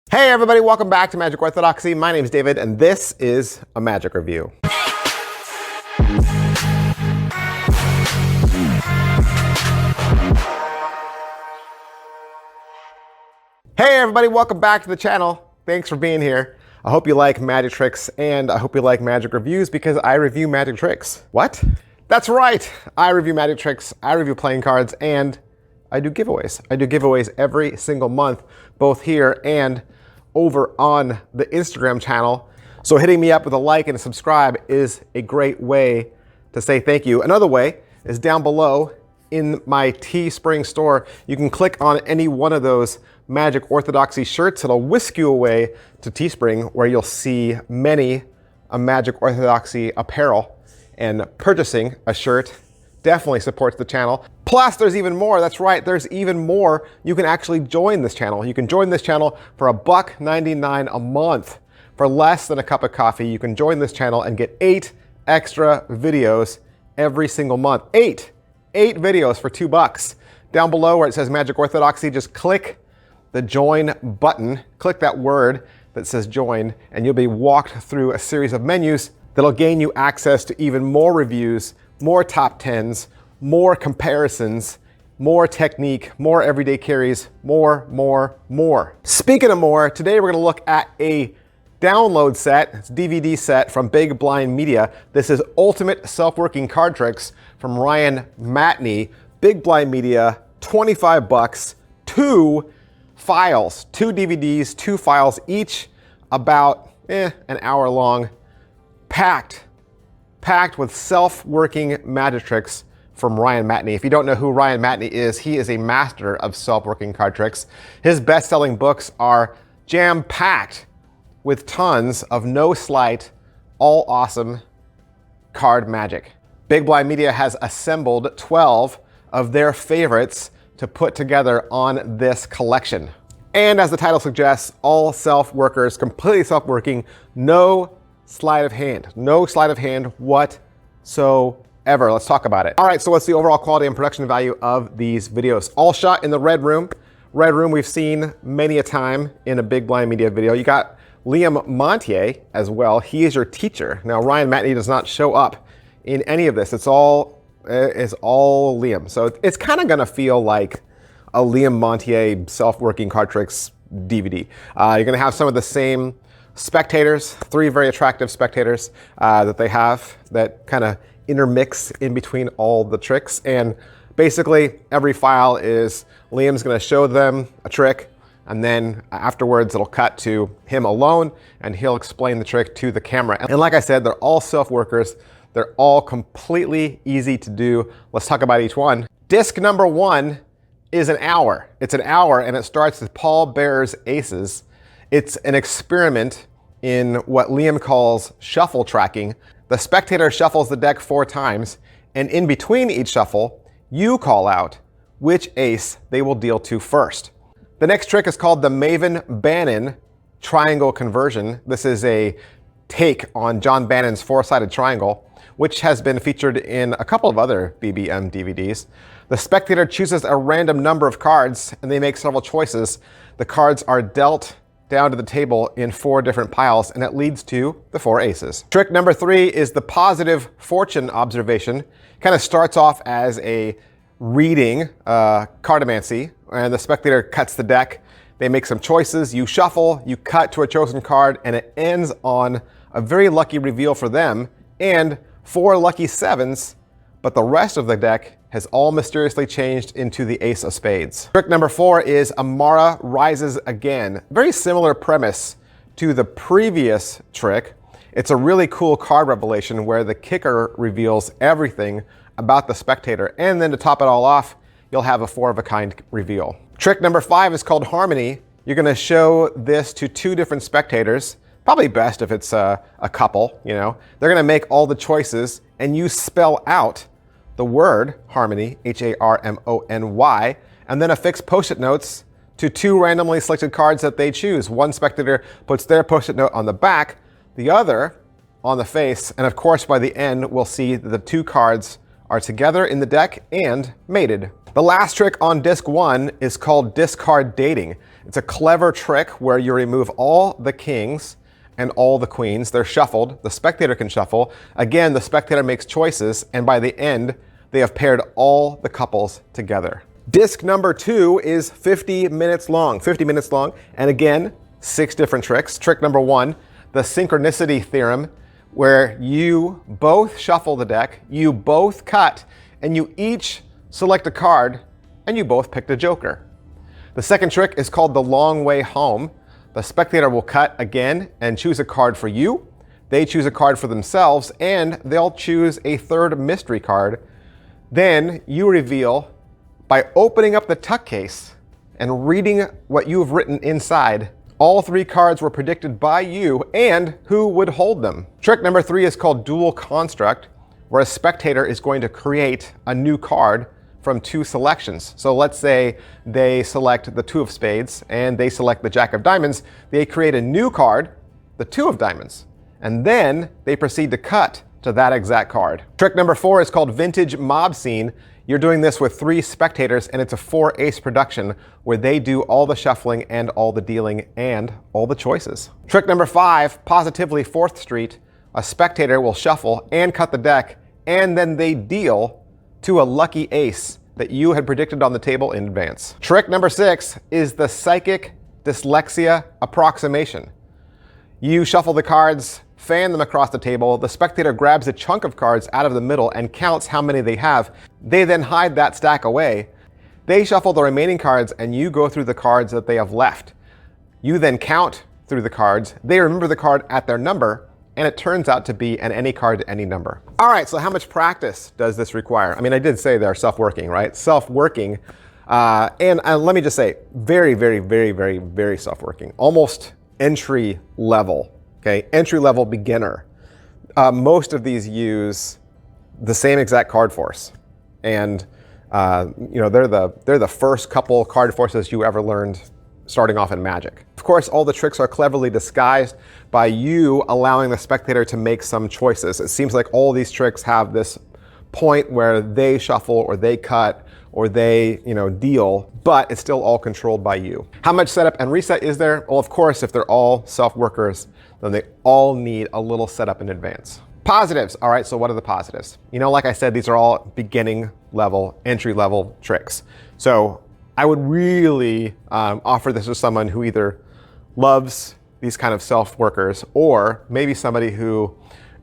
Hey everybody, welcome back to Magic Orthodoxy. My name is David and this is a magic review. Hey everybody, welcome back to the channel. Thanks for being here. I hope you like magic tricks and I hope you like magic reviews because I review magic tricks. What? That's right, I review magic tricks, I review playing cards, and I do giveaways. I do giveaways every single month, both here and over on the Instagram channel. So hitting me up with a like and a subscribe is a great way to say thank you. Another way is down below in my Teespring store. You can click on any one of those Magic Orthodoxy shirts. It'll whisk you away to Teespring where you'll see many Magic Orthodoxy apparel, and purchasing a shirt definitely supports the channel. Plus, there's even more. That's right, there's even more. You can actually join this channel. You can join this channel for $1.99 a month. For less than a cup of coffee, you can join this channel and get 8 extra videos every single month. 8 videos for $2. Down below where it says Magic Orthodoxy, just click the join button. Click that word that says join, and you'll be walked through a series of menus that'll gain you access to even more reviews, more top 10s, more comparisons, more technique, more everyday carries, more. Speaking of more, today we're gonna look at a download set, it's a DVD set from Big Blind Media. This is Ultimate Self-Working Card Tricks from Ryan Matney. Big Blind Media, 25 bucks, 2 files, 2 DVDs, 2 files, each about an hour long, packed with self-working magic tricks from Ryan Matney. If you don't know who Ryan Matney is, he is a master of self-working card tricks. His best-selling books are jam-packed with tons of no slight, all awesome card magic. Big Blind Media has assembled 12 of their favorites to put together on this collection. And as the title suggests, all self-workers, completely self-working, no sleight of hand whatsoever. Let's talk about it. All right, so what's the overall quality and production value of these videos? All shot in the red room. Red room we've seen many a time in a Big Blind Media video. You got Liam Montier as well. He is your teacher. Now Ryan Matney does not show up in any of this. It's all Liam. So it's kind of gonna feel like a Liam Montier self-working card tricks DVD. You're gonna have some of the same spectators, 3 very attractive spectators that they have that kind of intermix in between all the tricks. And basically every file is Liam's gonna show them a trick, and then afterwards it'll cut to him alone and he'll explain the trick to the camera. And like I said, they're all self-workers. They're all completely easy to do. Let's talk about each one. Disc number 1 is an hour. It's an hour and it starts with Paul Bearer's Aces. It's an experiment in what Liam calls shuffle tracking. The spectator shuffles the deck 4 times, and in between each shuffle, you call out which ace they will deal to first. The next trick is called the Maven Bannon Triangle Conversion. This is a take on John Bannon's 4-sided triangle, which has been featured in a couple of other BBM DVDs. The spectator chooses a random number of cards, and they make several choices. The cards are dealt down to the table in 4 different piles, and it leads to the 4 aces. Trick number 3 is the positive fortune observation. Kind of starts off as a reading, cartomancy, and the spectator cuts the deck. They make some choices, you shuffle, you cut to a chosen card, and it ends on a very lucky reveal for them, and 4 lucky 7s, but the rest of the deck has all mysteriously changed into the Ace of Spades. Trick number 4 is Amara Rises Again. Very similar premise to the previous trick. It's a really cool card revelation where the kicker reveals everything about the spectator, and then to top it all off, you'll have a 4-of-a-kind reveal. Trick number 5 is called Harmony. You're gonna show this to 2 different spectators. Probably best if it's a couple, you know. They're gonna make all the choices, and you spell out the word harmony, H-A-R-M-O-N-Y, and then affix post-it notes to 2 randomly selected cards that they choose. One spectator puts their post-it note on the back, the other on the face, and of course by the end we'll see that the 2 cards are together in the deck and mated. The last trick on disc 1 is called discard dating. It's a clever trick where you remove all the kings and all the queens. They're shuffled. The spectator can shuffle. Again, the spectator makes choices, and by the end, they have paired all the couples together. Disc number 2 is 50 minutes long. 50 minutes long, and again, 6 different tricks. Trick number 1, the synchronicity theorem, where you both shuffle the deck, you both cut, and you each select a card, and you both picked a joker. The second trick is called the long way home. The spectator will cut again and choose a card for you. They choose a card for themselves, and they'll choose a third mystery card. Then you reveal by opening up the tuck case and reading what you've written inside. All 3 cards were predicted by you and who would hold them. Trick number 3 is called dual construct, where a spectator is going to create a new card from 2 selections. So let's say they select the 2 of spades and they select the jack of diamonds. They create a new card, the 2 of diamonds, and then they proceed to cut to that exact card. Trick number 4 is called vintage mob scene. You're doing this with 3 spectators, and it's a 4-ace production where they do all the shuffling and all the dealing and all the choices. Trick number 5, positively 4th Street. A spectator will shuffle and cut the deck, and then they deal to a lucky ace that you had predicted on the table in advance. Trick number 6 is the psychic dyslexia approximation. You shuffle the cards, fan them across the table. The spectator grabs a chunk of cards out of the middle and counts how many they have. They then hide that stack away. They shuffle the remaining cards, and you go through the cards that they have left. You then count through the cards. They remember the card at their number, and it turns out to be an any card to any number. All right, so how much practice does this require? I mean, I did say they're self-working, right? Self-working, and let me just say, very, very, very, very, very self-working. Almost entry level. Okay, entry-level beginner. Most of these use the same exact card force, and you know, they're the first couple card forces you ever learned starting off in Magic. Of course, all the tricks are cleverly disguised by you allowing the spectator to make some choices. It seems like all these tricks have this point where they shuffle or they cut or they, you know, deal, but it's still all controlled by you. How much setup and reset is there? Well, of course, if they're all self-workers, then they all need a little setup in advance. Positives. All right, so what are the positives? You know, like I said, these are all beginning level, entry level tricks. So I would really offer this to someone who either loves these kind of self-workers or maybe somebody who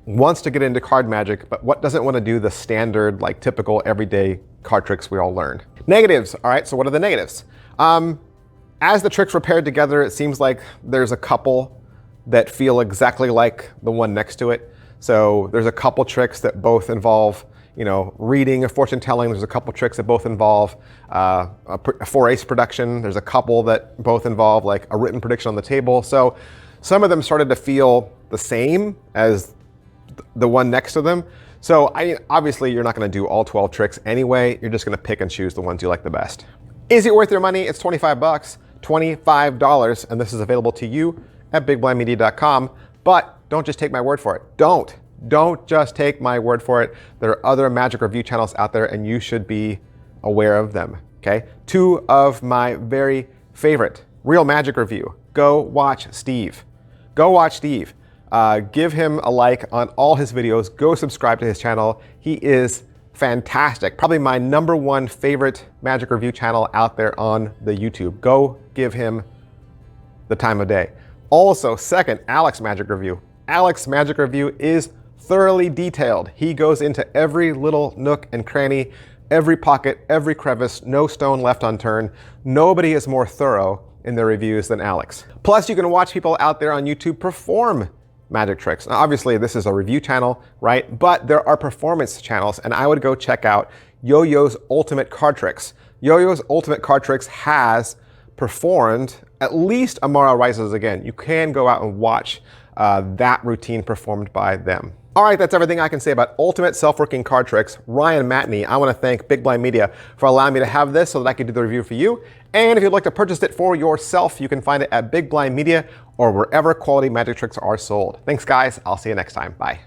wants to get into card magic, but what doesn't want to do the standard, like typical everyday card tricks we all learned. Negatives. All right, so what are the negatives? As the tricks were paired together, it seems like there's a couple that feel exactly like the one next to it. So there's a couple tricks that both involve, you know, reading, fortune telling. There's a couple tricks that both involve a 4-ace production. There's a couple that both involve like a written prediction on the table. So some of them started to feel the same as the one next to them. So obviously you're not going to do all 12 tricks anyway. You're just going to pick and choose the ones you like the best. Is it worth your money? It's 25 bucks, $25, and this is available to you at bigblindmedia.com. But don't just take my word for it. Don't just take my word for it. There are other magic review channels out there, and you should be aware of them. Okay, 2 of my very favorite real magic review. Go watch Steve. Go watch Steve. Give him a like on all his videos. Go subscribe to his channel. He is fantastic. Probably my #1 favorite magic review channel out there on the YouTube. Go give him the time of day. Also, second, Alex Magic Review. Alex Magic Review is thoroughly detailed. He goes into every little nook and cranny, every pocket, every crevice, no stone left unturned. Nobody is more thorough in their reviews than Alex. Plus, you can watch people out there on YouTube perform magic tricks. Now, obviously, this is a review channel, right? But there are performance channels, and I would go check out Yo-Yo's Ultimate Card Tricks. Yo-Yo's Ultimate Card Tricks has performed at least Amara Rises Again. You can go out and watch that routine performed by them. All right, that's everything I can say about Ultimate Self-Working Card Tricks. Ryan Matney, I want to thank Big Blind Media for allowing me to have this so that I could do the review for you. And if you'd like to purchase it for yourself, you can find it at Big Blind Media or wherever quality magic tricks are sold. Thanks, guys. I'll see you next time. Bye.